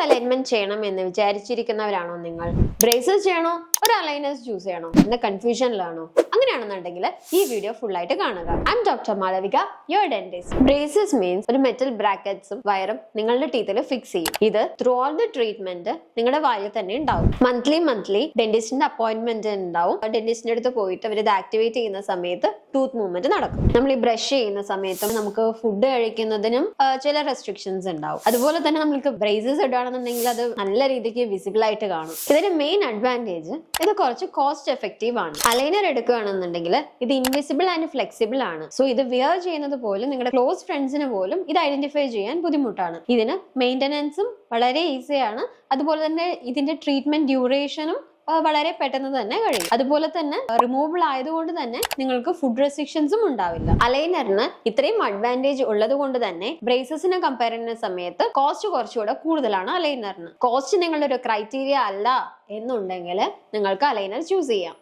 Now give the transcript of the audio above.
Alignment ചെയ്യണം എന്ന് വിചാരിച്ചിരിക്കുന്നവരാണോ നിങ്ങൾ? ബ്രേസസ് ചെയ്യണോ ഒരു അലൈനേഴ്സ് ചൂസ് ചെയ്യണോ എന്ന കൺഫ്യൂഷനിലാണോ? അങ്ങനെയാണെന്നുണ്ടെങ്കിൽ ഈ വീഡിയോ ഫുൾ ആയിട്ട് കാണുക. I M doctor Malavika, your dentist. Braces means ഒരു മെറ്റൽ ബ്രാക്കറ്റ്സും വയറും നിങ്ങളുടെ ടീത്തിൽ ഫിക്സ് ചെയ്യും. ഇത് ത്രൂ ഓൾ ദ ട്രീറ്റ്മെന്റ് നിങ്ങളുടെ വായിൽ തന്നെ ഉണ്ടാവും. മന്ത്ലി ഡെന്റിസ്റ്റിന്റെ അപ്പോയിന്റ്മെന്റ് ഉണ്ടാവും. ഡെന്റിസ്റ്റിന്റെ അടുത്ത് പോയിട്ട് അവർ ഇത് ആക്ടിവേറ്റ് ചെയ്യുന്ന സമയത്ത് ടൂത്ത് മൂവ്മെന്റ് നടക്കും. നമ്മൾ ഈ ബ്രഷ് ചെയ്യുന്ന സമയത്തും നമുക്ക് ഫുഡ് കഴിക്കുന്നതിനും ചില റെസ്ട്രിക്ഷൻസ് ഉണ്ടാവും. അതുപോലെ തന്നെ നമുക്ക് ബ്രേസസ് ഇടുകയാണെന്നുണ്ടെങ്കിൽ അത് നല്ല രീതിക്ക് വിസിബിൾ ആയിട്ട് കാണും. ഇതിന്റെ മെയിൻ അഡ്വാൻറ്റേജ് ഇത് കുറച്ച് കോസ്റ്റ് എഫക്റ്റീവ് ആണ്. അലൈനർ എടുക്കുകയാണെന്നുണ്ടെങ്കിൽ ഇത് ഇൻവിസിബിൾ ആൻഡ് ഫ്ലെക്സിബിൾ ആണ്. സോ ഇത് വിയർ ചെയ്യുന്നത് പോലും നിങ്ങളുടെ ക്ലോസ് ഫ്രണ്ട്സിന് പോലും ഇത് ഐഡന്റിഫൈ ചെയ്യാൻ ബുദ്ധിമുട്ടാണ്. ഇതിന് മെയിൻ്റനൻസും വളരെ ഈസിയാണ്. അതുപോലെ തന്നെ ഇതിന്റെ ട്രീറ്റ്മെന്റ് ഡ്യൂറേഷനും വളരെ പെട്ടെന്ന് തന്നെ കഴിയും. അതുപോലെ തന്നെ റിമൂവബിൾ ആയതുകൊണ്ട് തന്നെ നിങ്ങൾക്ക് ഫുഡ് റെസ്ട്രിക്ഷൻസും ഉണ്ടാവില്ല. അലൈനറിന് ഇത്രയും അഡ്വാൻറ്റേജ് ഉള്ളത് കൊണ്ട് തന്നെ ബ്രേസസിനെ കമ്പയർ ചെയ്യുന്ന സമയത്ത് കോസ്റ്റ് കുറച്ചുകൂടെ കൂടുതലാണ് അലൈനറിന്. കോസ്റ്റ് നിങ്ങളുടെ ഒരു ക്രൈറ്റീരിയ അല്ല എന്നുണ്ടെങ്കിൽ നിങ്ങൾക്ക് അലൈനർ ചൂസ് ചെയ്യാം.